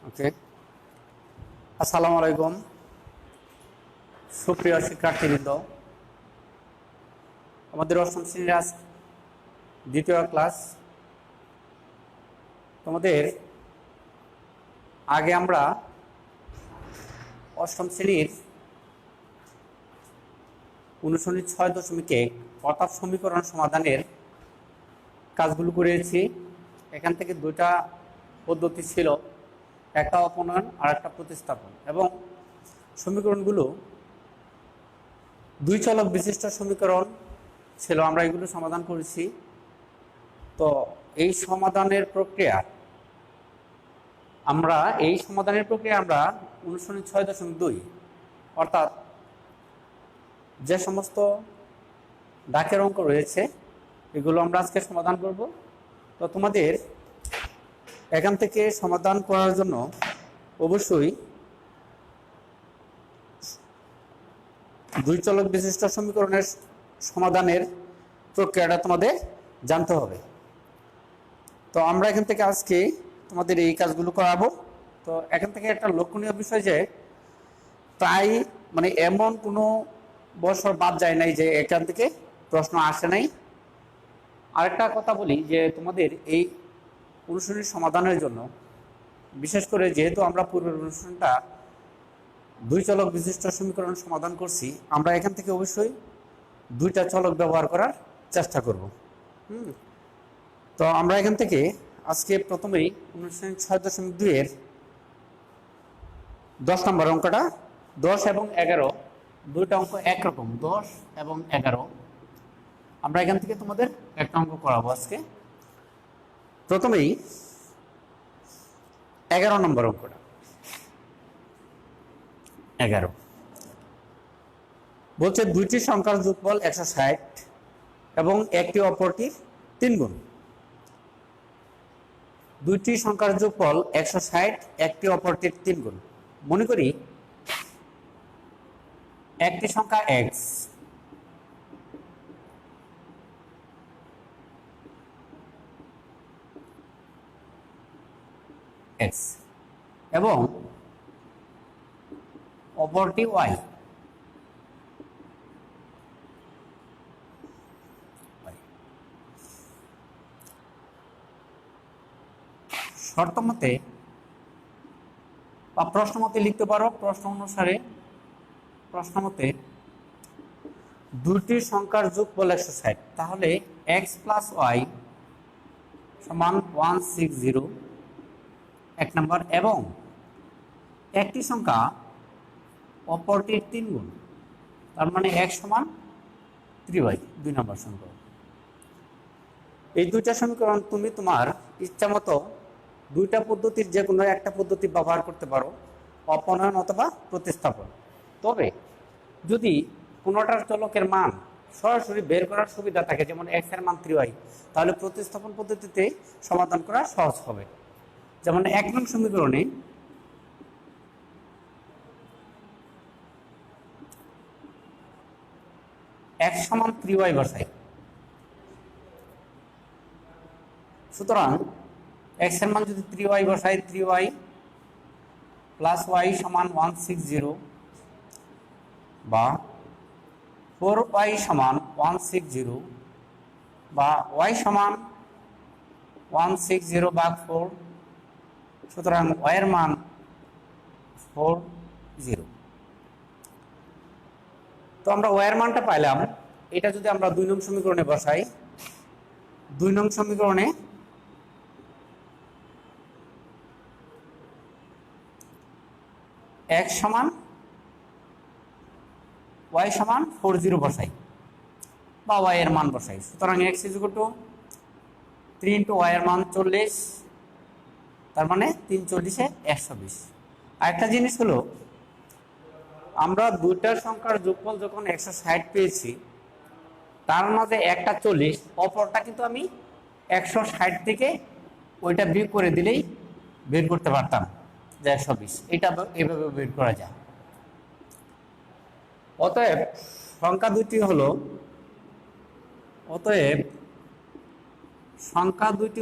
ওকে, আসসালামু আলাইকুম সুপ্রিয় শিক্ষার্থীবৃন্দ। আমাদের অষ্টম শ্রেণীর আজ দ্বিতীয় ক্লাস। তোমাদের আগে আমরা অষ্টম শ্রেণীর অনুশীলনী 6.1 অর্থাৎ সমীকরণ সমাধানের কাজগুলো করেছি। এখান থেকে দুটা পদ্ধতি ছিল, একটা অপনয়ন আর একটা প্রতিস্থাপন, এবং সমীকরণগুলো দুই চলক বিশিষ্ট সমীকরণ ছিল। আমরা এগুলো সমাধান করেছি। তো এই সমাধানের প্রক্রিয়া আমরা অনুশীলনী 6.2 অর্থাৎ যে সমস্ত দাগের অঙ্ক রয়েছে এগুলো আমরা আজকে সমাধান করব। তো তোমাদের এখান থেকে সমাধান করার জন্য অবশ্যই দুই চলক বিশিষ্ট সমীকরণের সমাধানের প্রক্রিয়াটা তোমাদের জানতে হবে। তো আমরা এখান থেকে আজকে তোমাদের এই কাজগুলো করাবো। তো এখান থেকে একটা লক্ষণীয় বিষয় যে প্রায় এমন কোনো বছর বাদ যায় নাই যে এখান থেকে প্রশ্ন আসে নাই। আরেকটা কথা বলি যে তোমাদের এই অনুশীলনী সমাধানের জন্য বিশেষ করে যেহেতু আমরা পূর্বের অনুশীলনটা দুই চলক বিশিষ্ট সমীকরণ সমাধান করছি, আমরা এখান থেকে অবশ্যই দুইটা চলক ব্যবহার করার চেষ্টা করব। তো আমরা এখান থেকে আজকে প্রথমেই অনুশীলনী 6.2 10 নম্বর অঙ্কটা, 10 এবং 11 দুইটা অঙ্ক একরকম, 10 এবং 11। আমরা এখান থেকে তোমাদের একটা অঙ্ক করাবো আজকে। প্রথমেই 11 নম্বর অঙ্কটা। 11 বলছে দুইটি সংখ্যার যোগফল 160 এবং একটি অপরটির 3 গুণ। দুইটি সংখ্যার যোগফল 160, একটি অপরটির 3 গুণ। মনে করি একটি সংখ্যা x এবং অপরটি y। শর্ত মতে বা প্রশ্ন মতে লিখতে পারো, প্রশ্ন অনুসারে প্রশ্ন মতে দুইটি সংখ্যার যোগফল 160, তাহলে x প্লাস y সমান 160 এক নম্বর, এবং একটি সংখ্যা অপরটির 3 গুণ, তার মানে x সমান 3y 2 নম্বর সমীকরণ। এই দুইটা সমীকরণ তুমি তোমার ইচ্ছা মতো দুইটা পদ্ধতির যে কোনো একটা পদ্ধতি ব্যবহার করতে পারো, অপনয়ন অথবা প্রতিস্থাপন। তবে যদি কোনোটার চলকের মান সরাসরি বের করার সুবিধা থাকে, যেমন x এর মান 3y, তাহলে প্রতিস্থাপন পদ্ধতিতে সমাধান করা সহজ হবে। যেমন 1 নং সমীকরণে x সমান 3y বসাই। সুতরাং x এর মান যদি 3y বসাই, 3y প্লাস y সমান 160 বা 4y সমান 160 বা y সমান 160 ভাগ 4, সুতরাং y এর মান 40। তো আমরা y এর মানটা পাইলাম। এটা যদি আমরা 2 নং সমীকরণে বসাই, 2 নং সমীকরণে x সমান y সমান 40 বসাই বা y এর মান বসাই। সুতরাং x = 3 × y এর মান 40, তার মানে 3 40 120। আরেকটা জিনিস হলো, আমরা দুইটা সংখ্যার যোগফল যখন 160 পেয়েছি, তার মাঝে একটা 40, অপরটা কিন্তু আমি 160 থেকে ওইটা বিয়োগ করে দিলেই বের করতে পারতাম যে 120। এটা এভাবে বের করা যায়। অতএব সংখ্যা দুটি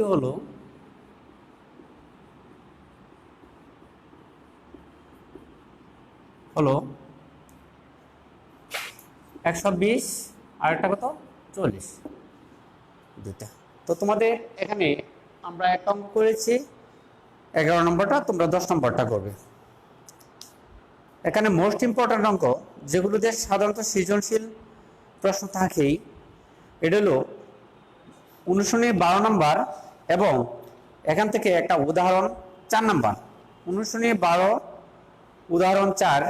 হলো হলো 120 আর একটা কত 40 দুইটা। তো তোমাদের এখানে আমরা একটা অঙ্ক করেছি 11 নম্বরটা, তোমরা 10 নম্বরটা করবে। এখানে মোস্ট ইম্পর্ট্যান্ট অঙ্ক যেগুলোতে সাধারণত সৃজনশীল প্রশ্ন থাকেই, এটা হলো অনুশীলনী 12 নম্বর এবং এখান থেকে একটা উদাহরণ 4 নম্বর। অনুশীলনী 12 উদাহরণ 4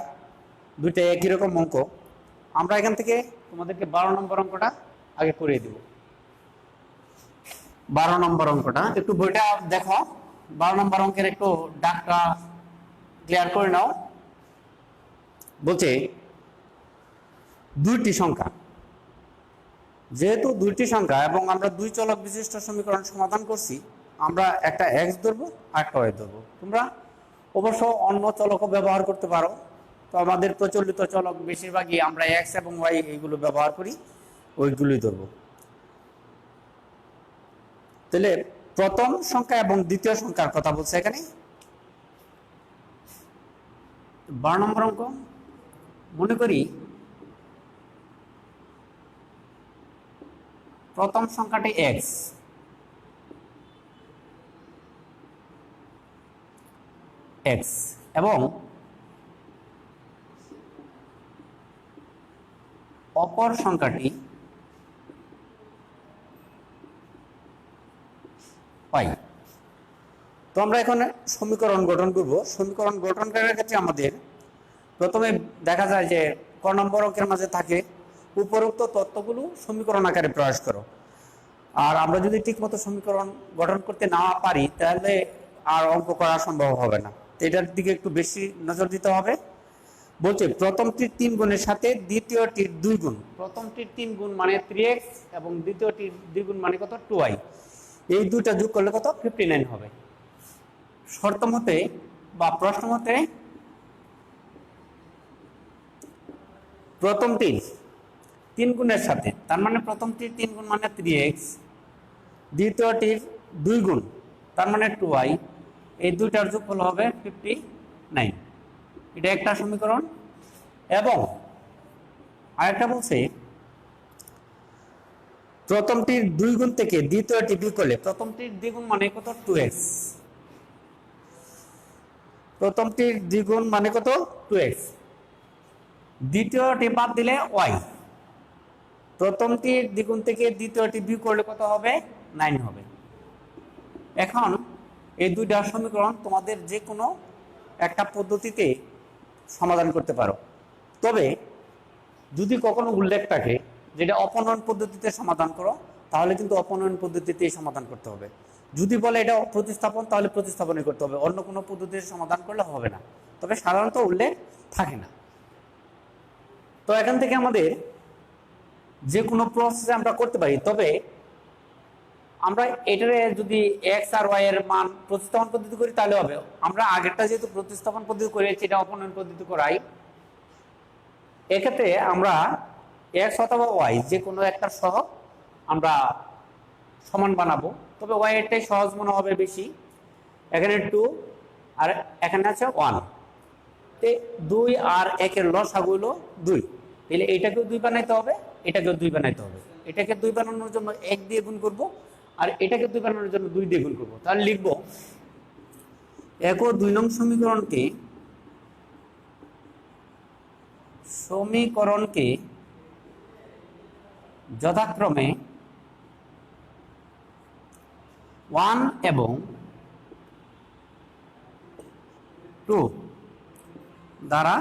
দুইটা একই রকম অঙ্ক। আমরা এখান থেকে তোমাদেরকে 12 নম্বর অঙ্কটা আগে করিয়ে দেব। 12 নম্বর অঙ্কটা একটু বইটা দেখো, 12 নম্বর অঙ্কের একটু ডাকটা ক্লিয়ার করে নাও। বলছে দুইটি সংখ্যা, যেহেতু দুইটি সংখ্যা এবং আমরা দুই চলক বিশিষ্ট সমীকরণ সমাধান করছি, আমরা একটা এক্স ধরবো আর একটা ওয়াই ধরবো। তোমরা অবশ্য অন্য চলকও ব্যবহার করতে পারো, তো আমাদের প্রচলিত চলক বেশিরভাগই আমরা এক্স এবং ওয়াই এইগুলো ব্যবহার করি, ওইগুলোই ধরবো। তাহলে প্রথম সংখ্যা এবং দ্বিতীয় সংখ্যার কথা বলছে এখানে। 12 নম্বর অঙ্ক, মনে করি প্রথম সংখ্যাটি এক্স এক্স এবং অপর সংখ্যাটি পাই। তো আমরা এখন সমীকরণ গঠন করব। সমীকরণ গঠন করার ক্ষেত্রে আমাদের প্রথমে দেখা যায় যে ক নম্বর অঙ্কের মাঝে থাকে উপরোক্ত তথ্যগুলো সমীকরণ আকারে প্রকাশ করো। আর আমরা যদি ঠিকমতো সমীকরণ গঠন করতে না পারি তাহলে আর অঙ্ক করা সম্ভব হবে না। এটার দিকে একটু বেশি নজর দিতে হবে। বলছে প্রথমটির 3 গুণের সাথে দ্বিতীয়টির 2 গুণ। প্রথমটির 3 গুণ মানে 3x এবং দ্বিতীয়টির 2 গুণ মানে কত 2y। এই দুটা যোগ করলে কত 59 হবে। শর্ত মতে বা প্রশ্ন মতে প্রথমটির 3 গুণের সাথে, তার মানে প্রথমটির 3 গুণ মানে 3x, দ্বিতীয়টির 2 গুণ তার মানে 2y, এই দুইটার যোগফল হবে 59। এটা একটা সমীকরণ। এবং আরেকটা বলছে প্রথমটির 2 গুণ থেকে দ্বিতীয়টি বিয়োগ করলে, প্রথমটির দ্বিগুণ মানে কত 2x, প্রথমটির দ্বিগুণ মানে কত 2x, দ্বিতীয়টি বাদ দিলে y, প্রথমটির দ্বিগুণ থেকে দ্বিতীয়টি বিয়োগ করলে কত হবে 9 হবে। এখন এই দুইটা সমীকরণ তোমাদের যে কোনো একটা পদ্ধতিতে সমাধান করতে পারো। তবে যদি কখনো উল্লেখ থাকে যেটা অপনয়ন পদ্ধতিতে সমাধান করো, তাহলে কিন্তু অপনয়ন পদ্ধতিতেই সমাধান করতে হবে। যদি বলে এটা প্রতিস্থাপন, তাহলে প্রতিস্থাপনই করতে হবে, অন্য কোনো পদ্ধতিতে সমাধান করলে হবে না। তবে সাধারণত উল্লেখ থাকে না। তো এখান থেকে আমাদের যে কোনো প্রসেসে আমরা করতে পারি। তবে আমরা এটারে যদি এক্স আর ওয়াই এর মান প্রতিস্থাপন পদ্ধতি করি তাহলে হবে। আমরা আগেরটা যেহেতু প্রতিস্থাপন পদ্ধতি করেছি, এটা অপনয়ন পদ্ধতি করাই, এক্ষেত্রে আমরা এক্স অথবা ওয়াই যে কোনো একটা সহ আমরা সমান বানাবো। তবে ওয়াই এরটাই সহজ মনে হবে বেশি। এখানে 2 আর এখানে আছে 1, 2 আর 1 এর লসাগু হলো 2। তাহলে এটাকেও 2 বানাইতে হবে, এটাকেও 2 বানাইতে হবে। এটাকে 2 বানানোর জন্য 1 দিয়ে গুণ করব, আর এটাকে 2 বানানোর জন্য 2 দিয়ে গুণ করব। তাহলে লিখব 1 ও 2 নং সমীকরণকে যথাক্রমে 1 এবং 2 দ্বারা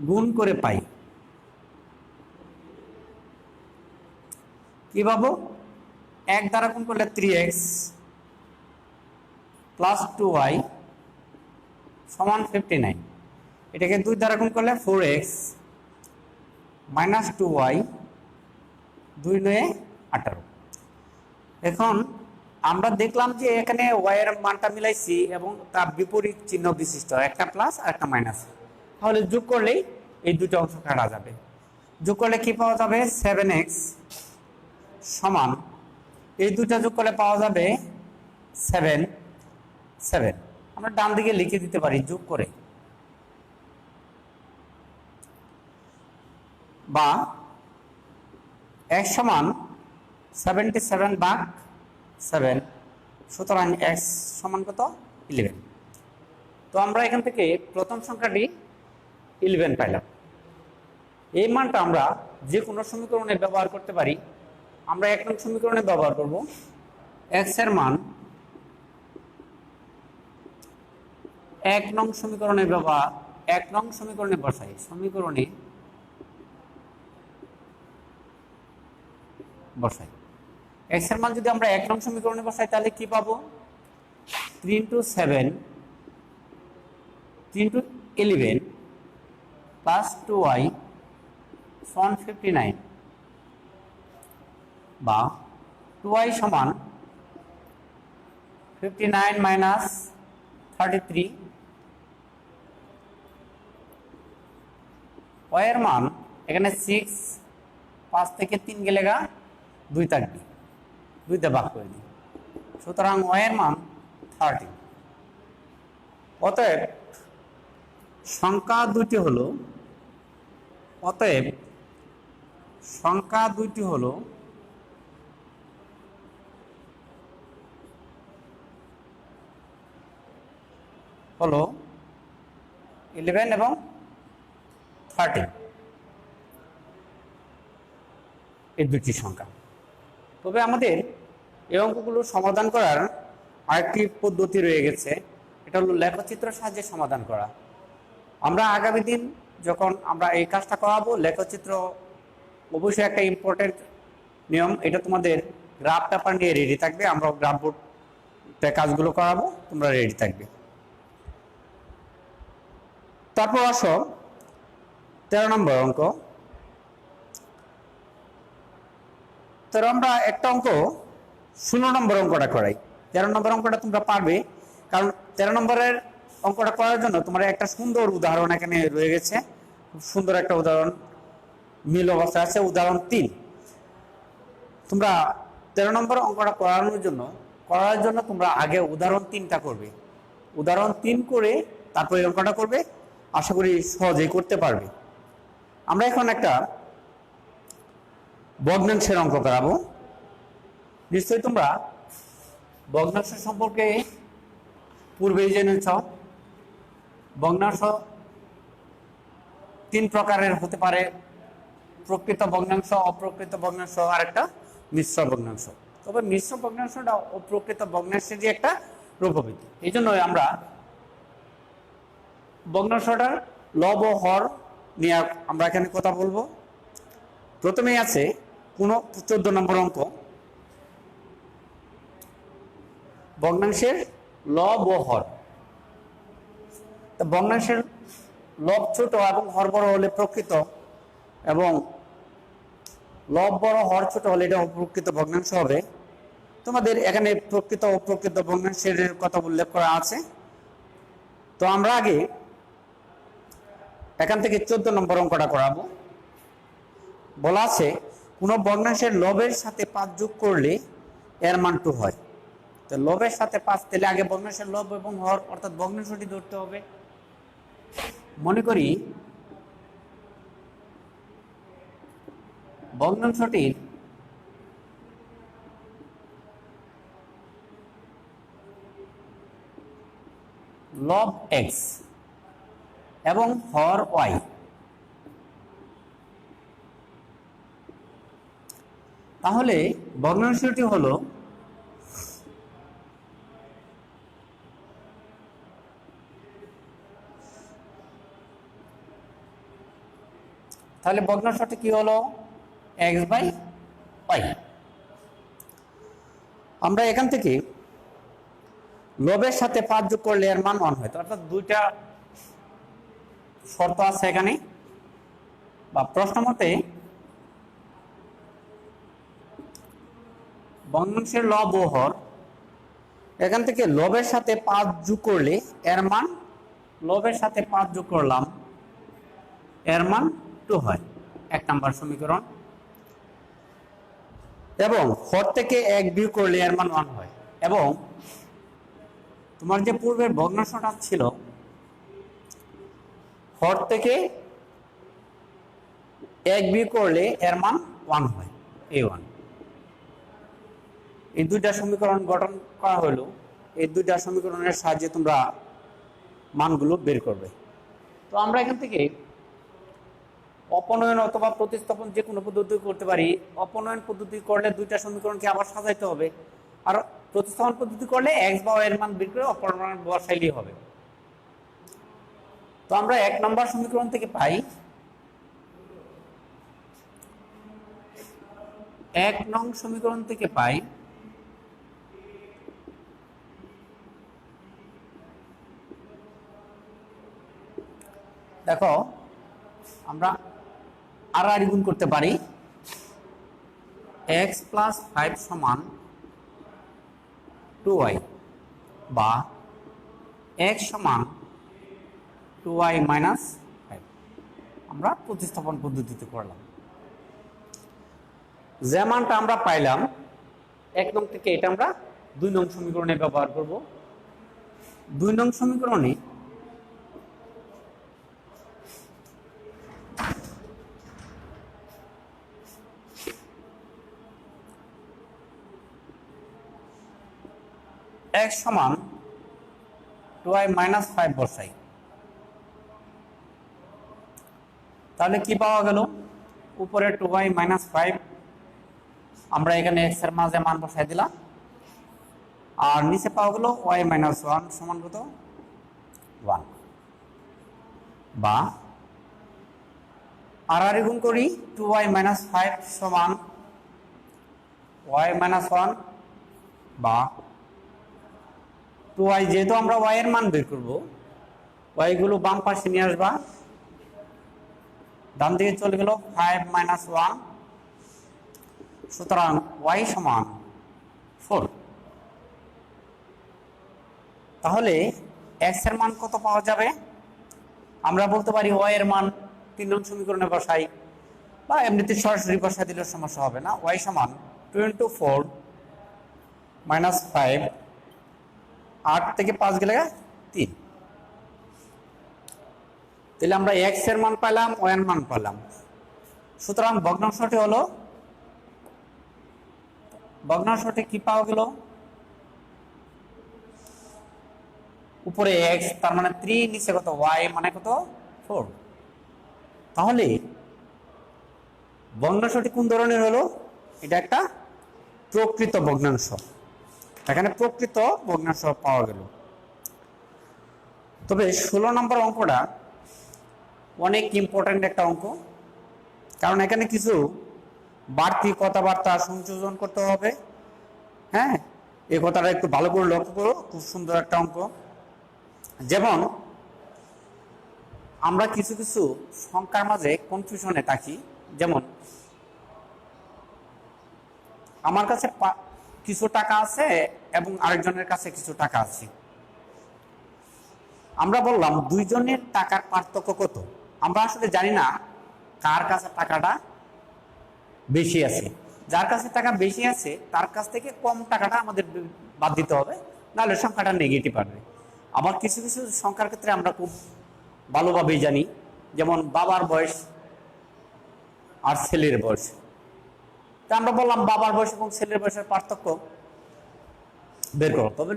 গুণ করে পাই। কি পাবো? 1 দ্বারা গুণ করলে 3x প্লাস 2y সমান 59। এটাকে 2 দ্বারা গুণ করলে 4x মাইনাস 2y, 2 9 18। এখন আমরা দেখলাম যে এখানে y এর মানটা মিলাইছি এবং তার বিপরীত চিহ্ন বিশিষ্ট, একটা প্লাস আর একটা মাইনাস। তাহলে যোগ করলেই এই দুটো অংশ কাটা যাবে। যোগ করলে কি পাওয়া যাবে? 7x সমান, এই দুটা যোগ করলে পাওয়া যাবে 7 7। আমরা ডান দিকে লিখে দিতে পারি যোগ করে, বা x সমান 77/7, সুতরাং x সমান কত 11। তো আমরা এখান থেকে প্রথম সংখ্যাটি 11 পাইলাম। এই মানটা আমরা যে কোনো সমীকরণে ব্যবহার করতে পারি। আমরা 1 নং সমীকরণে ব্যবহার করব। x এর মান 1 নং সমীকরণে বসাই। সমীকরণে বসাই x এর মান যদি আমরা 1 নং সমীকরণে বসাই তাহলে কি পাবো? 3 × 7 3 × 11 প্লাস 2y সমান 59, বা 2y সমান 59 মাইনাস 33। y এর মান এখানে 6, 5 থেকে 3 গেলে 2 থাকবে, 2 দিয়ে ভাগ করে দিই, সুতরাং y এর মান 30। অতএব সংখ্যা দুটি হলো হলো 11 এবং 30, এই দুটি সংখ্যা। তবে আমাদের এই অঙ্কগুলো সমাধান করার আরেকটি পদ্ধতি রয়ে গেছে, এটা হলো লেখচিত্রের সাহায্যে সমাধান করা। আমরা আগামী দিন যখন আমরা এই কাজটা করাবো, লেখচিত্র অবশ্যই একটা ইম্পর্টেন্ট নিয়ম, এটা তোমাদের গ্রাফ পেপার নিয়ে রেডি থাকবে। আমরা গ্রাফ বোর্ডে কাজগুলো করাবো, তোমরা রেডি থাকবে। তারপর আসো 13 নম্বর অঙ্ক। তো আমরা একটা অঙ্ক 16 নম্বর অঙ্কটা করাই। 13 নম্বর অঙ্কটা তোমরা পারবে, কারণ 13 নম্বরের অঙ্কটা করার জন্য তোমার একটা সুন্দর উদাহরণ এখানে রয়ে গেছে। খুব সুন্দর একটা উদাহরণ মিল অবস্থা আছে, উদাহরণ 3। তোমরা 13 নম্বর অঙ্কটা করার জন্য তোমরা আগে উদাহরণ 3টা করবে। উদাহরণ 3 করে তারপরে অঙ্কটা করবে, আশা করি সহজেই করতে পারবে। আমরা এখন একটা ভগ্নাংশের অঙ্ক করাবো। নিশ্চয়ই তোমরা ভগ্নাংশ সম্পর্কে পূর্বেই জেনেছ। ভগ্নাংশ 3 প্রকারের হতে পারে: প্রকৃত ভগ্নাংশ, অপ্রকৃত ভগ্নাংশ, আর একটা মিশ্র ভগ্নাংশ। তবে মিশ্র ভগ্নাংশটা অপ্রকৃত ভগ্নাংশের যে একটা রূপভেদ। এই জন্য আমরা ভগ্নাংশটার লব ও হর নিয়ে আমরা এখানে কথা বলবো। প্রথমেই আছে 14 নম্বর অঙ্ক, ভগ্নাংশের লব ও হর। ভগ্নাংশের লব ছোট এবং হর বড় হলে প্রকৃত, এবং লব বড় হর ছোট হলে এটা অপ্রকৃত ভগ্নাংশ হবে। তোমাদের এখানে প্রকৃত ও অপ্রকৃত ভগ্নাংশের কথা উল্লেখ করা আছে। তো আমরা আগে এখান থেকে 14 নম্বর অঙ্কটা করাবো। বলা আছে কোন ভগ্নাংশের লবের সাথে 5 যোগ করলে এর মান 2 হয়। তো লবের সাথে 5, তাহলে আগে ভগ্নাংশের লব এবং হর অর্থাৎ ভগ্নাংশটি ধরতে হবে। মনে করি ভগ্নাংশটির লব x এবং হর y। তাহলে ভগ্নাংশটি হলো কি হলো x/y। আমরা এখান থেকে লবের সাথে 5 যোগ করলে এর মান 1 হয়। অর্থাৎ দুইটা শর্ত আছে এখানে, বা প্রশ্ন মতে ভগ্নাংশের লব ও হর, এখান থেকে লবের সাথে 5 যোগ করলে এর মান, লবের সাথে 5 যোগ করলাম, এর মান 2 হয়, 1 নম্বর সমীকরণ। এবং হর থেকে 1 বিয়োগ করলে এর মান 1 হয়। এবং তোমার যে পূর্বের ভগ্নাংশটা ছিল, হর থেকে 1 বিয়োগ করলে এর মান 1 হয়, a1। এই দুইটা সমীকরণ গঠন করা হলো। এই দুইটা সমীকরণের সাহায্যে তোমরা মানগুলো বের করবে। তো আমরা এখান থেকে অপনয়ন অথবা প্রতিস্থাপন যে কোনো পদ্ধতি করতে পারি। অপনয়ন পদ্ধতি করলে দুইটা সমীকরণকে আবার সাজাইতে হবে, আর প্রতিস্থাপন পদ্ধতি করলে x বা y এর মান বের করে অপনয়ন বসাইলেই হবে। তো আমরা 1 নম্বর সমীকরণ থেকে পাই, 1 নং সমীকরণ থেকে পাই দেখো আমরা আর গুণ করতে পারি, x + 5 = 2y, বা x = 2y - 5। আমরা প্রতিস্থাপন পদ্ধতিতে করলাম। যে মানটা আমরা পাইলাম 1 নং থেকে, এটা আমরা 2 নং সমীকরণে ব্যবহার করব। 2 নং সমীকরণে x = 2y - 5 বসাই, তাহলে কি পাওয়া গেল? উপরে 2y - 5, আমরা এখানে x এর মাঝে মান বসাই দিলাম, আর নিচে পাওয়া গেল y - 1 সমান কত? 1। বা আর গুণ করি, 2y - 5 সমান y - 1, বা 2y, যেহেতু আমরা y এর মান বের করব, y গুলো বাম পাশে নিয়ে আসবা, ডান দিকে চলে গেল 5 - 1, সুতরাং y = 4। তাহলে x এর মান কত পাওয়া যাবে? আমরা বলতে পারি y এর মান 3 নং সমীকরণে বসাই, বা এমনিতে সরাসরি বসাই দিলে সমস্যা হবে না। y = 24 - 5, 8 থেকে 5 গেলে 3। তাহলে আমরা x এর মান পেলাম, y এর মান পেলাম। সুতরাং ভগ্নাংশটি হলো, ভগ্নাংশটি কি পাওয়া গেল? উপরে x, তার মানে 3, নিচে কত? y মানে কত? 4। তাহলে ভগ্নাংশটি কোন ধরনের হলো? এটা একটা প্রকৃত ভগ্নাংশ। এখানে প্রকৃত ভগ্নাংশ পাওয়া গেল। তবে 16 নম্বর অঙ্কটা অনেক ইম্পর্টেন্ট একটা অঙ্ক, কারণ এখানে কিছু বাড়তি কথাবার্তা সংযোজন করতে হবে। হ্যাঁ, এই কথাটা একটু ভালো করে লক্ষ্য করো, খুব সুন্দর একটা অঙ্ক। যেমন আমরা কিছু কিছু সংখ্যার মাঝে কনফিউশনে থাকি। যেমন আমার কাছে কিছু টাকা আছে এবং আরেকজনের কাছে কিছু টাকা আছে। আমরা বললাম দুইজনের টাকার পার্থক্য কত। আমরা আসলে জানি না কার কাছে টাকাটা বেশি আছে। যার কাছে টাকা বেশি আছে তার কাছ থেকে কম টাকাটা আমাদের বাদ দিতে হবে, নাহলে সংখ্যাটা নেগেটিভ আসবে। আবার কিছু কিছু সংখ্যার ক্ষেত্রে আমরা খুব ভালোভাবেই জানি, যেমন বাবার বয়স আর ছেলের বয়স। তা আমরা বললাম বাবার বয়স এবং ছেলের বয়সের পার্থক্য বের করো, তবে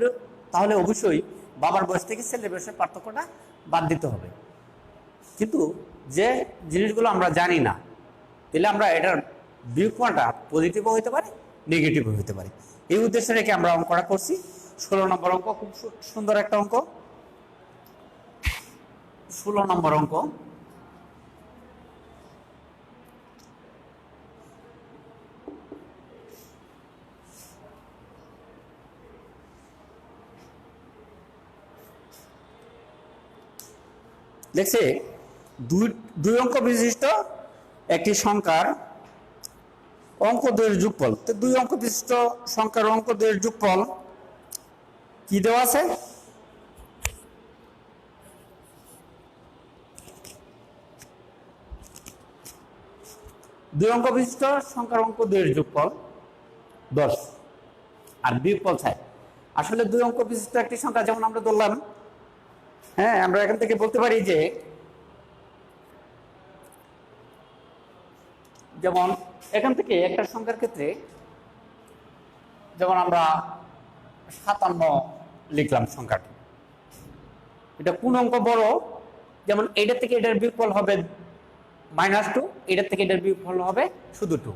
তাহলে অবশ্যই বাবার বয়স থেকে ছেলের বয়সের পার্থক্যটা বাদ দিতে হবে। কিন্তু যে জিনিসগুলো আমরা জানি না, তাহলে আমরা এটার বিয়োগফলটা পজিটিভও হতে পারে, নেগেটিভও হতে পারে। এই উদ্দেশ্যে রেখে আমরা অঙ্কটা করছি। 16 নম্বর অঙ্ক, খুব সুন্দর একটা অঙ্ক। 16 নম্বর অঙ্ক। দেখছে, দুই অঙ্ক বিশিষ্ট একটি সংখ্যার অঙ্ক দ্বয়ের যোগফল। তো দুই অঙ্ক বিশিষ্ট সংখ্যার অঙ্ক দ্বয়ের যোগফল কি দেওয়া আছে? দুই অঙ্ক বিশিষ্ট সংখ্যার অঙ্ক দ্বয়ের যোগফল 10 আর বিয়োগফল 60। আসলে 2 অঙ্ক বিশিষ্ট একটি সংখ্যা যেমন আমরা ধরলাম, হ্যাঁ, আমরা এখান থেকে বলতে পারি যে যেমন এখান থেকে একটা সংখ্যার ক্ষেত্রে যেমন আমরা 57 লিখলাম সংখ্যাটি, এটা কোন অঙ্ক বড়, যেমন এটার থেকে এটার বিয়োগফল হবে -2, এটার থেকে এটার বিয়োগফল হবে শুধু 2।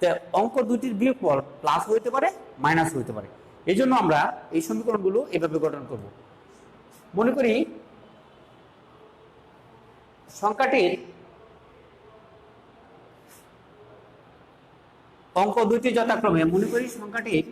তো অঙ্ক দুটির বিয়োগফল প্লাস হইতে পারে, মাইনাস হইতে পারে। এই জন্য আমরা এই সমীকরণগুলো এভাবে গঠন করব। মনে করি সংখ্যাটির অঙ্ক দুটি যথাক্রমে, মনে করি সংখ্যাটির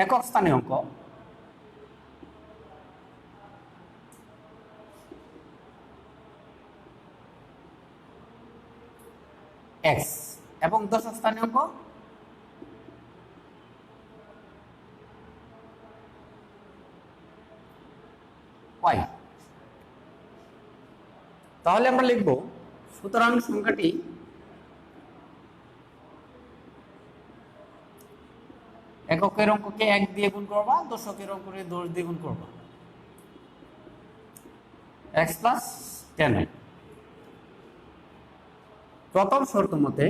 একক স্থানীয় অঙ্ক x এবং দশক স্থানীয় অঙ্ক y। তাহলে আমরা লিখব, সুতরাং সংখ্যাটি এককের অঙ্ককে 1 দিয়ে গুণ করবা, দশকের অঙ্ককে 10 দিয়ে গুণ করবা, x + 10। প্রথম শর্ত মতে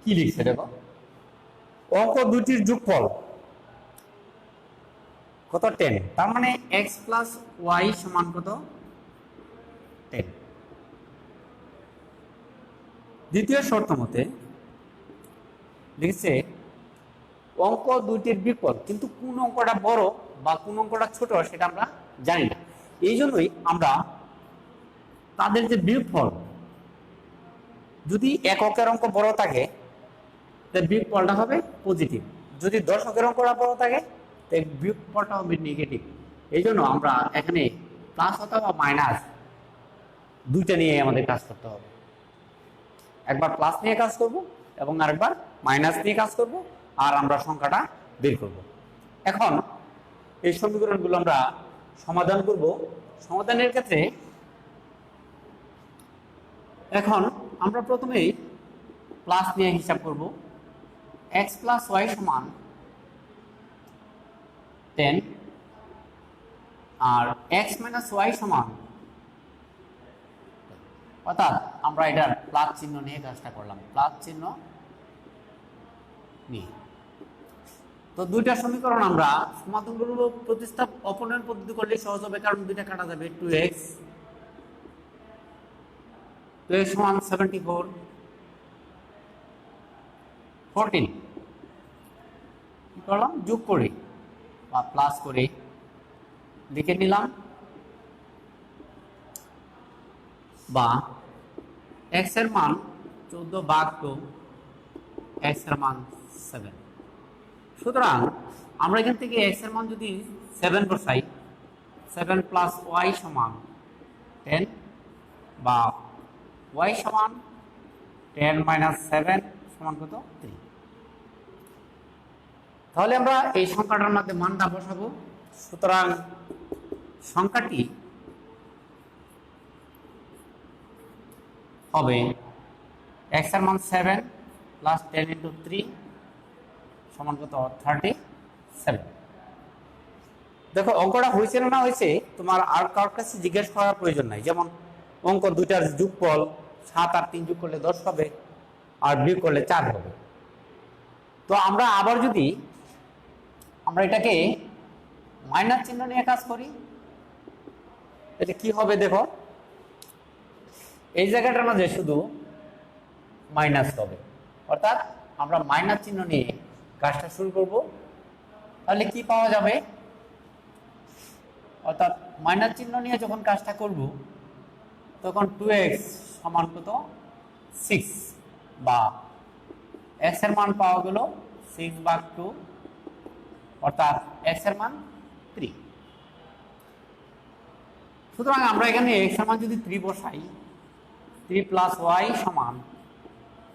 কি লিখছে দেখো, অঙ্ক দুটির যোগফল কত, 10। তার মানে x + y সমান কত, 10। দ্বিতীয় শর্ত মতে লিখছে অঙ্ক দুইটির বিয়োগফল, কিন্তু কোন অঙ্কটা বড় বা কোন অঙ্কটা ছোট সেটা আমরা জানি না। এই জন্যই আমরা তাদের যে বিয়োগফল, যদি এককের অঙ্ক বড় থাকে তাহলে বিয়োগফলটা হবে পজিটিভ, যদি দশকের অঙ্কটা বড় থাকে তাহলে বিয়োগফলটা হবে নেগেটিভ। এই জন্য আমরা এখানে প্লাস অথবা মাইনাস দুইটা নিয়ে আমাদের কাজ করতে হবে। একবার প্লাস নিয়ে কাজ করব এবং আরেকবার মাইনাস নিয়ে কাজ করব, আর আমরা সংখ্যাটা বের করব। এখন এই সমীকরণগুলো আমরা সমাধান করব। সমাধানের ক্ষেত্রে এখন আমরা প্রথমেই প্লাস নিয়ে হিসাব করব। x + y সমান 10 আর x - y সমান, অর্থাৎ আমরা এটার প্লাস চিহ্ন নিয়ে কাজটা করলাম, প্লাস চিহ্ন নিয়ে। তো দুইটা সমীকরণ আমরা সমাধানগুলো প্রতিস্থাপ অপনয়ন পদ্ধতি করলে সহজ হবে, কারণ দুইটা কাটা যাবে। 2x সমান 74, 14 কি করলাম, যোগ করে বা প্লাস করে লিখে নিলাম, বা x এর মান 14 ভাগ 2, x এর মান 7। সুতরাং আমরা এখান থেকে x এর মান যদি 7 বসাই, 7 + y সমান 10, বা y সমান 10 - 7 সমান কত, 3। তাহলে আমরা এই সংখ্যাটার মধ্যে মানটা বসাবো। সুতরাং সংখ্যাটি হবে x এর মান 7 + 10 × 3 সমান কত, 37। দেখো অঙ্কটা হয়েছে না হয়েছে তোমার আর কারোর কাছে জিজ্ঞেস করার প্রয়োজন নাই। যেমন অঙ্ক দুইটার যোগফল 7 আর 3 যোগ করলে 10 হবে, আর বিয়োগ করলে 4 হবে। তো আমরা আবার যদি আমরা এটাকে মাইনাস চিহ্ন নিয়ে কাজ করি, এটা কি হবে দেখো, এই জায়গাটার মধ্যে শুধু মাইনাস হবে, অর্থাৎ আমরা মাইনাস চিহ্ন নিয়ে কাজটা শুরু করব। তাহলে কি পাওয়া যাবে, অর্থাৎ মাইনাস চিহ্ন নিয়ে যখন কাজটা করব তখন 2x সমান কত, 6, বা x এর মান পাওয়া গেল 6 ভাগ 2, অর্থাৎ x এর মান 3। সুতরাং আমরা এখানে x এর মান যদি 3 বসাই, 3 + y সমান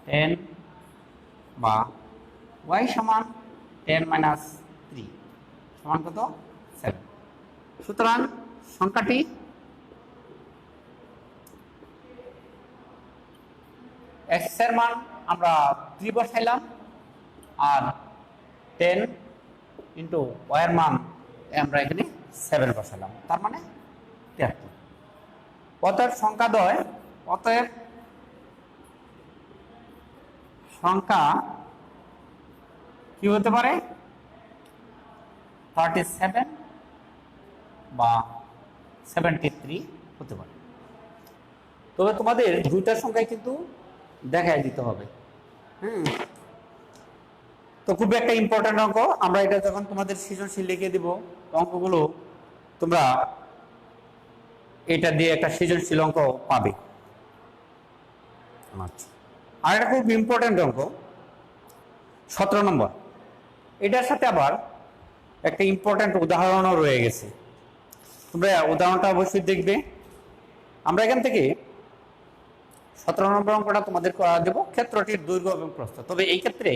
10, বা y সমান 10 মাইনাস 3 সমান কত 7। সুতরাং সংখ্যাটি x এর মান আমরা 3 বসাইলাম আর 10 ইন্টু y এর মান আমরা এখানে 7 বসালাম, তার মানে 73। অতএব সংখ্যাদ্বয় সংখ্যা কি হতে পারে 37 বা 73 হতে পারে। তবে তোমাদের দুইটার সংখ্যায় কিন্তু দেখাই দিতে হবে। তো খুব একটা ইম্পর্টেন্ট অঙ্ক, আমরা এটা যখন তোমাদের সৃজনশীল লিখে দিব অঙ্কগুলো তোমরা এটা দিয়ে একটা সৃজনশীল অঙ্ক পাবে। আচ্ছা, আর একটা খুব ইম্পর্টেন্ট অঙ্ক 17 নম্বর, এটার সাথে আবার একটা ইম্পর্টেন্ট উদাহরণও রয়ে গেছে। তোমরা উদাহরণটা অবশ্যই দেখবে। আমরা এখান থেকে 17 নম্বর অঙ্কটা তোমাদের করা দেব ক্ষেত্রটির দৈর্ঘ্য এবং প্রস্থ। তবে এই ক্ষেত্রে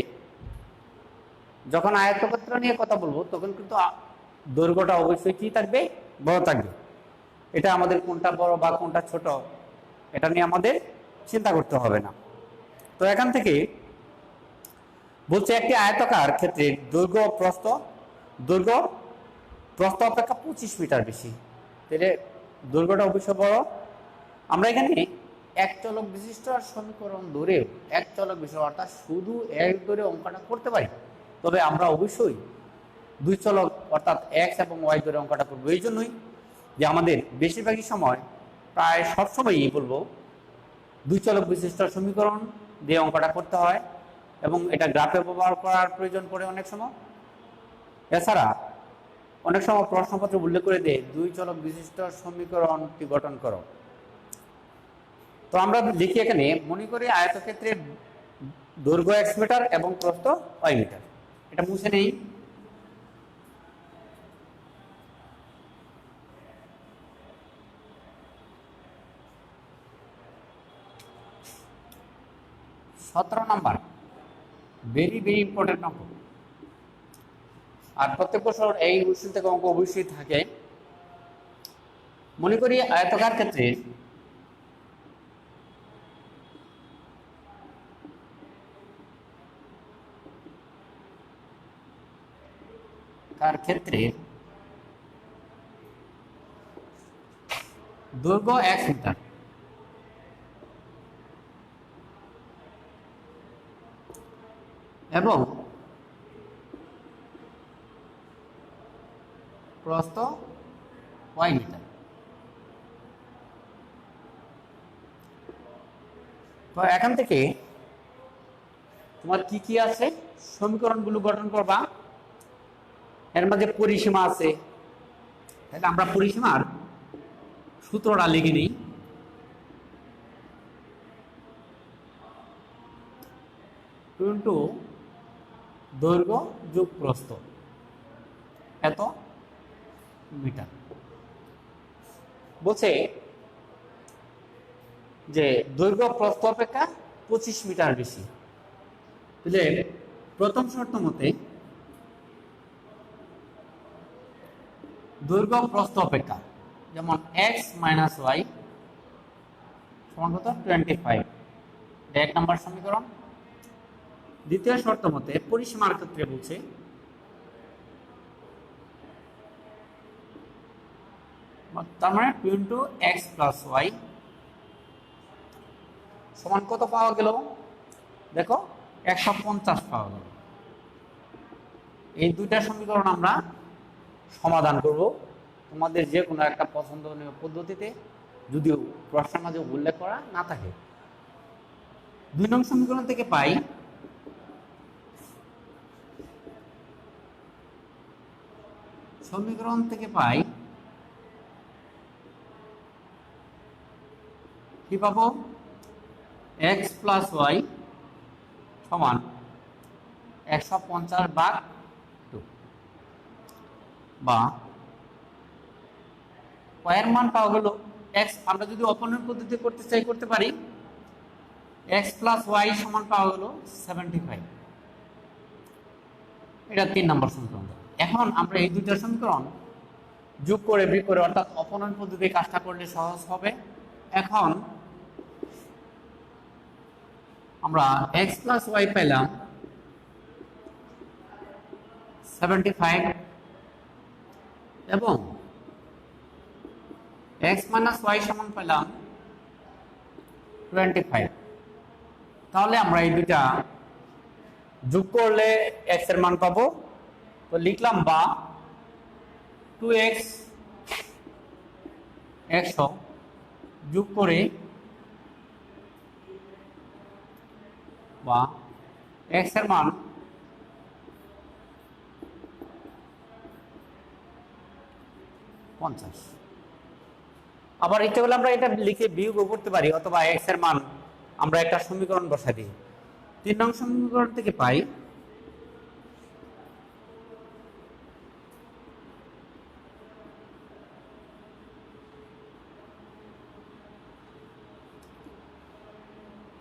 যখন আয়তক্ষেত্র নিয়ে কথা বলবো তখন কিন্তু দৈর্ঘ্যটা অবশ্যই কি থাকবে, বড় থাকবে। এটা আমাদের কোনটা বড় বা কোনটা ছোট এটা নিয়ে আমাদের চিন্তা করতে হবে না। তো এখান থেকে বলছে একটি আয়তাকার ক্ষেত্রের দৈর্ঘ্য প্রস্থ অপেক্ষা 25 মিটার বেশি, তাহলে দৈর্ঘ্যটা অবশ্যই বড়। আমরা এখানে এক চলক বিশিষ্ট সমীকরণ ধরে এক চলক বিশিষ্ট অর্থাৎ শুধু এক ধরে অঙ্কটা করতে পারি, তবে আমরা অবশ্যই দুই চলক অর্থাৎ এক্স এবং ওয়াই ধরে অঙ্কটা করবো। এই জন্যই যে আমাদের বেশিরভাগই সময় প্রায় সবসময়ই বলবো দুই চলক বিশিষ্ট সমীকরণ দিয়ে অঙ্কটা করতে হয় এবং এটা গ্রাফে ব্যবহার করার প্রয়োজন পড়ে অনেক সময়। এছাড়া অনেক সময় প্রশ্নপত্র উল্লেখ করে দেয় দুই চলক বিশিষ্ট সমীকরণটি গঠন করো। তো আমরা লিখি এখানে, মনে করি আয়তক্ষেত্রের দৈর্ঘ্য x মিটার এবং প্রস্থ y মিটার। এটা মুছে নেই। সতেরো নাম্বার ভেরি ইম্পর্টেন্ট অঙ্ক, আর প্রত্যেক বছর এই অনুষ্ঠান থেকে অঙ্ক অবশ্যই থাকে। মনে করি আয়তকার ক্ষেত্রে দৈর্ঘ্য 1 মিটার এবং প্রস্থ y মিটার। তো এখান থেকে তোমার কি কি আছে সমীকরণগুলো গঠন করবা। এর মধ্যে পরিসীমা আছে, তাহলে আমরা পরিসীমার সূত্রটা লিখে নিই। ইনটু দৈর্ঘ্য যোগ প্রস্থ এত মিটার। বলছে যে দৈর্ঘ্য প্রস্থ অপেক্ষা 25 মিটার বেশি, তাহলে প্রথম শর্ত মতে দৈর্ঘ্য প্রস্থ অপেক্ষা, যেমন x মাইনাস ওয়াই সমান কত 25, এক নম্বর সমীকরণ। দ্বিতীয় শর্ত মতে পরিসীমার ক্ষেত্রে বলছে তার মানে 2 ইন্টু এক্স প্লাস ওয়াই সমান কত পাওয়া গেল, দেখো 150 পাওয়া গেল। এই দুইটা সমীকরণ আমরা সমাধান করব তোমাদের যে কোনো একটা পছন্দনীয় পদ্ধতিতে, যদিও প্রশ্নের মাঝে উল্লেখ করা না থাকে। 2 নং সমীকরণ থেকে পাই কি পাবো, এক্স প্লাস ওয়াই সমান 150/2 বা ওয়াইয়ের মান পাওয়া গেল এক্স। আমরা যদি অপনয়ন পদ্ধতি করতে চাই করতে পারি, এক্স প্লাস ওয়াই সমান পাওয়া গেল 75। এটা 3 নম্বর সমীকরণ। এখন আমরা এই দুইটা সমীকরণ যোগ করে বিয়োগ করে অর্থাৎ অপনয়ন পদ্ধতি কাজটা করলে সহজ হবে। এখন আমরা x প্লাস ওয়াই পেলাম 75 এবং x মাইনাস ওয়াই সমান পেলাম 25। তাহলে আমরা এই দুইটা যোগ করলে x এর মান পাবো। তো লিখলাম বা 2x 100 যোগ করে বা x এর মান 50। আবার ইচ্ছে করলে আমরা এটা লিখে বিয়োগ করতে পারি, অথবা x এর মান আমরা একটা সমীকরণ বসাই দিই। 3 নং সমীকরণ থেকে পাই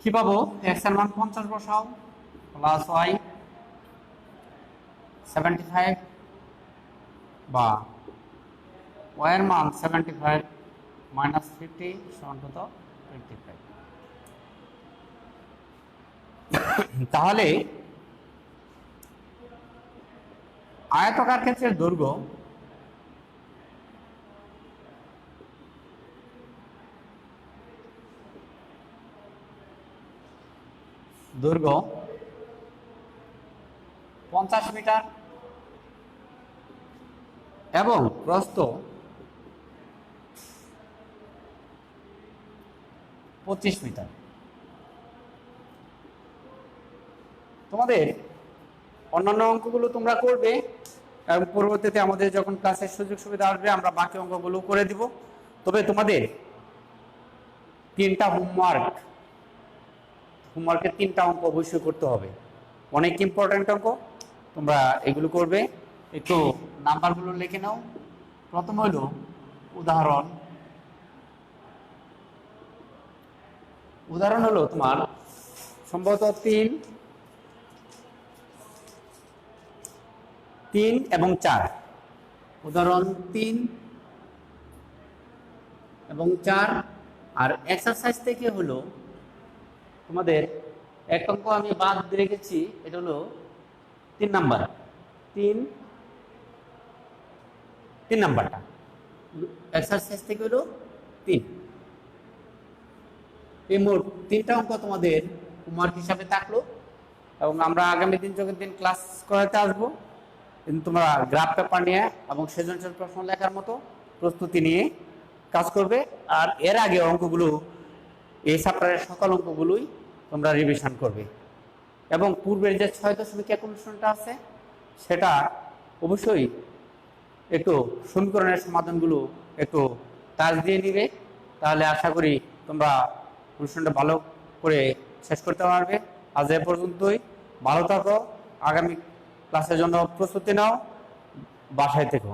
কি পাবো, x এর মান 50 বসাও প্লাস y 75 বা y এর মান 75 মাইনাস 50 সমান কত 25। তাহলে আয়তাকার ক্ষেত্রের দৈর্ঘ্য দৈর্ঘ্য 50 মিটার এবং প্রস্থ 25 মিটার। তোমাদের অন্যান্য অঙ্কগুলো তোমরা করবে এবং পরবর্তীতে আমাদের যখন ক্লাসের সুযোগ সুবিধা আসবে আমরা বাকি অঙ্কগুলো করে দিব। তবে তোমাদের 3টা হোমওয়ার্কের 3টা অঙ্ক অবশ্যই করতে হবে, অনেক ইম্পর্টেন্ট অঙ্ক। তোমরা এগুলো করবে, একটু নাম্বারগুলো লিখে নাও। প্রথম হলো উদাহরণ হলো তোমার সম্ভবত 3 এবং 4। উদাহরণ 3 এবং 4। আর এক্সারসাইজ থেকে হলো তোমাদের এক অঙ্ক আমি বাদ রেখেছি, এটা হলো 3 নাম্বার। 3 নাম্বারটা এক্সারসাইজ থেকে হলো 3। এই মোট 3টা অঙ্ক তোমাদের হোমওয়ার্ক হিসাবে থাকলো এবং আমরা আগামী দিন ক্লাস করাতে আসবো। কিন্তু তোমরা গ্রাফ পেপার নিয়ে এবং সৃজনশীল প্রশ্ন লেখার মতো প্রস্তুতি নিয়ে কাজ করবে। আর এর আগে অঙ্কগুলো এই চ্যাপ্টারের সকল অঙ্কগুলোই তোমরা রিভিশন করবে এবং পূর্বের যে 6.1 অনুষ্ঠানটা আছে সেটা অবশ্যই একটু সমীকরণের সমাধানগুলো একটু টাচ দিয়ে নিবে। তাহলে আশা করি তোমরা অনুষ্ঠানটা ভালো করে শেষ করতে পারবে। আজ এ পর্যন্তই, ভালো থাকো, আগামী ক্লাসের জন্য প্রস্তুতি নাও, বাসায় থেকো।